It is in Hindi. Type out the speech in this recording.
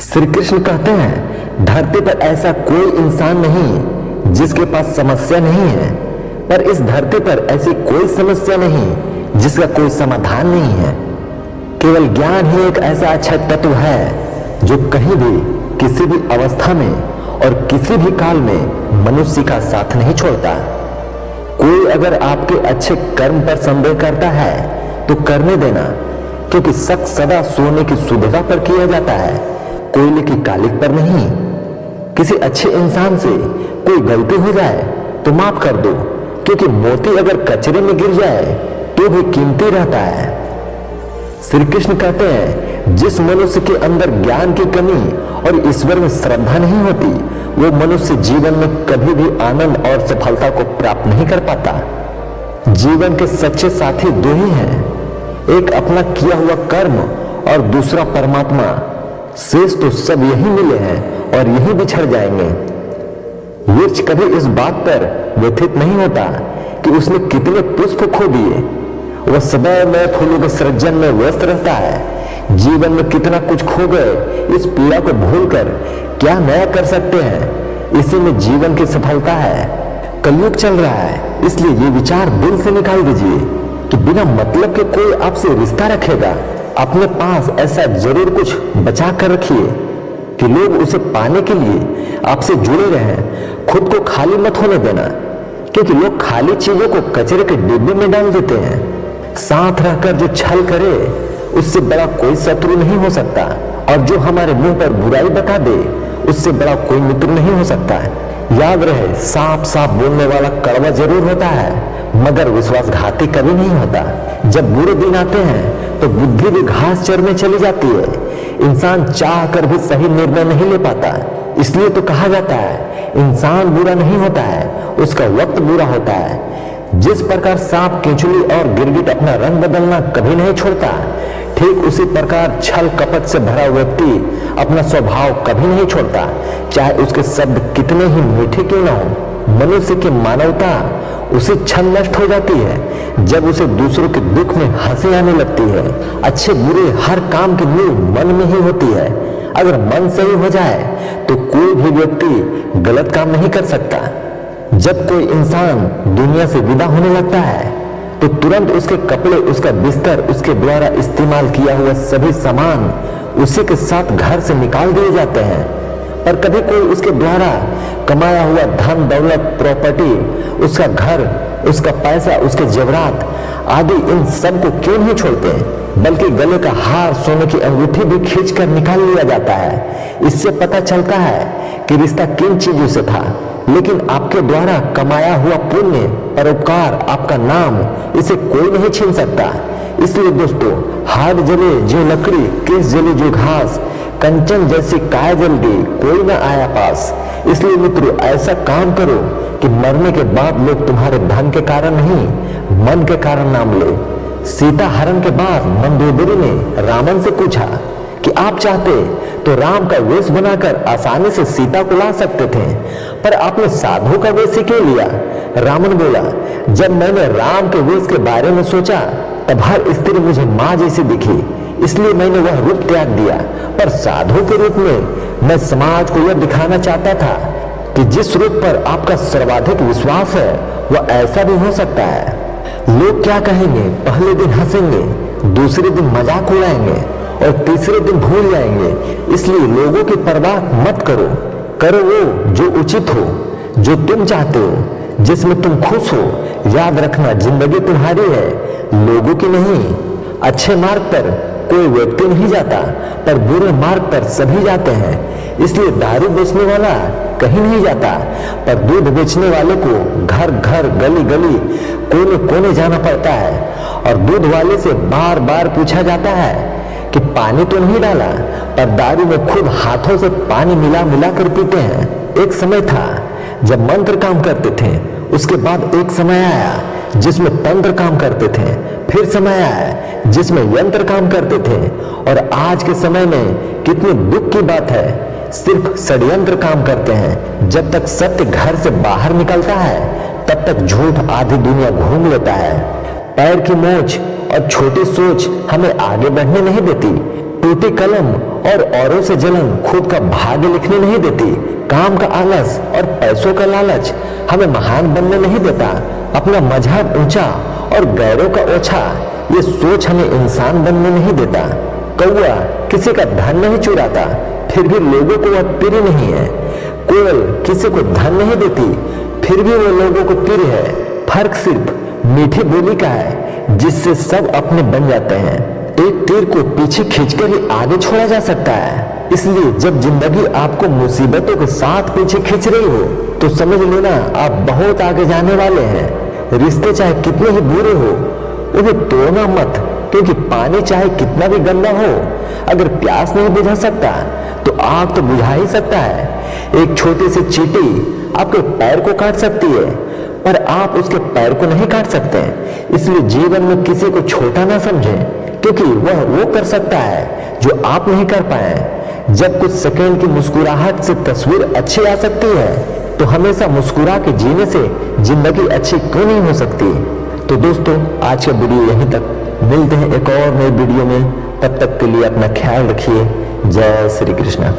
श्री कृष्ण कहते हैं, धरती पर ऐसा कोई इंसान नहीं जिसके पास समस्या नहीं है, पर इस धरती पर ऐसी कोई समस्या नहीं जिसका कोई समाधान नहीं है। केवल ज्ञान ही एक ऐसा अच्छा तत्व है जो कहीं भी, किसी भी अवस्था में और किसी भी काल में मनुष्य का साथ नहीं छोड़ता। कोई अगर आपके अच्छे कर्म पर संदेह करता है तो करने देना, क्योंकि शक सदा सोने की सुविधा पर किया जाता है, कोयले की कालिक पर नहीं। किसी अच्छे इंसान से कोई गलती हो जाए तो माफ कर दो, क्योंकि मोती अगर कचरे में गिर जाए तो भी कीमती रहता है। श्री कृष्ण कहते हैं, जिस मनुष्य के अंदर ज्ञान की कमी और ईश्वर में श्रद्धा नहीं होती, वो मनुष्य जीवन में कभी भी आनंद और सफलता को प्राप्त नहीं कर पाता। जीवन के सच्चे साथी दो ही हैं, एक अपना किया हुआ कर्म और दूसरा परमात्मा। शेष तो सब यही मिले हैं और यही बिछड़ जाएंगे। वृक्ष कभी इस बात पर व्यथित नहीं होता कि उसने कितने पुष्प खो दिए, वह सदैव नए फूलों के सृजन में व्यस्त रहता है। जीवन में कितना कुछ खो गए, इस पीड़ा को भूलकर क्या नया कर सकते हैं, इसी में जीवन की सफलता है। कलयुग चल रहा है, इसलिए ये विचार दिल से निकाल दीजिए कि बिना मतलब के कोई आपसे रिश्ता रखेगा। अपने पास ऐसा जरूर कुछ बचा कर रखिए कि लोग उसे पाने के लिए आपसे जुड़े रहें। खुद को खाली मत होने देना, क्योंकि लोग खाली चीजों को कचरे के डिब्बे में डाल देते हैं। साथ रहकर जो छल करे उससे बड़ा कोई शत्रु नहीं हो सकता, और जो हमारे मुंह पर बुराई बता दे उससे बड़ा कोई मित्र नहीं हो सकता। याद रहे, साफ साफ बोलने वाला कड़वा जरूर होता है, मगर विश्वासघाती कभी नहीं होता। जब बुरे दिन आते हैं तो बुद्धि भी घास चरने चली जाती है। इंसान चाह कर भी सही निर्णय नहीं ले पाता, इसलिए तो कहा जाता है, इंसान बुरा नहीं होता है, उसका वक्त बुरा होता है। जिस प्रकार सांप, केंचुली और गिरगिट अपना रंग बदलना कभी नहीं छोड़ता, ठीक उसी प्रकार छल कपट से भरा व्यक्ति अपना स्वभाव कभी नहीं छोड़ता, चाहे उसके शब्द कितने ही मीठे क्यों न हो। मनुष्य की मानवता उसे क्षण नष्ट हो जाती है जब उसे दूसरों के दुख में हंसी आने लगती है। अच्छे बुरे हर काम की नींव मन में ही होती है। अगर मन सही हो जाए तो कोई भी व्यक्ति गलत काम नहीं कर सकता। जब कोई इंसान दुनिया से विदा होने लगता है तो तुरंत उसके कपड़े, उसका बिस्तर, उसके द्वारा इस्तेमाल किया हुआ सभी सामान उसी के साथ घर से निकाल दिए जाते हैं। पर कभी कोई उसके द्वारा कमाया हुआ धन, दौलत, प्रॉपर्टी, उसका घर, उसका पैसा, उसके जेवरात आदि, इन सब को क्यों नहीं छोड़ते, बल्कि गले का हार, सोने की अंगूठी भी खींच कर निकाल लिया जाता है। इससे पता चलता है कि रिश्ता किन चीजों से था। लेकिन आपके द्वारा कमाया हुआ पुण्य, परोपकार, आपका नाम, इसे कोई नहीं छीन सकता। इसलिए दोस्तों, हाथ जले जो लकड़ी, केस जले जो घास, कंचन जैसी काय जल गई, कोई न आया पास। इसलिए मित्रों, ऐसा काम करो कि मरने के बाद लोग तुम्हारे धन के कारण नहीं, मन के कारण नाम ले। सीता हरण के बाद मंदोदरी ने रावण से पूछा कि आप चाहते तो राम का वेश बनाकर आसानी से सीता को ला सकते थे, पर आपने साधु का वेश ही क्यों लिया? रावण बोला, जब मैंने राम के वेश के बारे में सोचा तब हर स्त्री मुझे माँ जैसी दिखी, इसलिए मैंने वह रूप त्याग दिया। पर साधु के रूप में मैं समाज को यह दिखाना चाहता था कि जिस रूप पर आपका सर्वाधिक विश्वास है वह ऐसा भी हो सकता है। लोग क्या कहेंगे? पहले दिन हंसेंगे, दूसरे दिन मजाक उड़ाएंगे और तीसरे दिन भूल जाएंगे। इसलिए लोगों की परवाह मत करो, करो वो जो उचित हो, जो तुम चाहते हो, जिसमें तुम खुश हो। याद रखना, जिंदगी तुम्हारी है, लोगों की नहीं। अच्छे मार्ग पर कोई व्यक्ति नहीं जाता, पर बुरे मार्ग पर सभी जाते हैं। इसलिए दारू बेचने वाला कहीं नहीं जाता, पर दूध बेचने वाले को घर घर, गली गली, कोने कोने जाना पड़ता है। और दूध वाले से बार बार पूछा जाता है कि पानी तो नहीं डाला, पर दारू में खुद हाथों से पानी मिला मिला कर पीते हैं। एक समय था जब मंत्र काम करते थे, उसके बाद एक समय आया जिसमें तंत्र काम करते थे, फिर समय आया जिसमें यंत्र काम करते थे, और आज के समय में कितनी दुख की बात है, सिर्फ षड्यंत्र काम करते हैं। जब तक सत्य घर से बाहर निकलता है तब तक झूठ आधी दुनिया घूम लेता है। पैर की मोच और छोटी सोच हमें आगे बढ़ने नहीं देती। टूटी कलम और औरों से जलन खुद का भाग्य लिखने नहीं देती। काम का आलस और पैसों का लालच हमें महान बनने नहीं देता। अपना मजहब ऊंचा और गैरों का ओछा ये सोच हमें इंसान बनने नहीं देता। कौआ किसी का धन नहीं चुराता, फिर भी लोगों को वह प्रिय नहीं है। कोयल किसी को धन नहीं देती, फिर भी वो लोगों को प्रिय है। फर्क सिर्फ मीठी बोली का है, जिससे सब अपने बन जाते हैं। एक तीर को पीछे खींचकर ही आगे छोड़ा जा सकता है। इसलिए जब जिंदगी आपको मुसीबतों के साथ पीछे खींच रही हो तो समझ लेना आप बहुत आगे जाने वाले हैं। रिश्ते चाहे कितने ही बुरे हो उन्हें तोड़ना मत, क्योंकि पानी चाहे कितना भी गंदा हो, अगर प्यास नहीं बुझा सकता तो आग तो बुझा ही सकता है। एक छोटी सी चींटी आपके पैर को काट सकती है, पर आप उसके पैर को नहीं काट सकते। इसलिए जीवन में किसी को छोटा ना समझें, क्योंकि वह वो कर सकता है जो आप नहीं कर पाए। जब कुछ सेकंड की मुस्कुराहट से तस्वीर अच्छी आ सकती है, तो हमेशा मुस्कुरा के जीने से जिंदगी अच्छी क्यों नहीं हो सकती। तो दोस्तों, आज का वीडियो यहीं तक। मिलते हैं एक और नई वीडियो में। तब तक के लिए अपना ख्याल रखिए। जय श्री कृष्ण।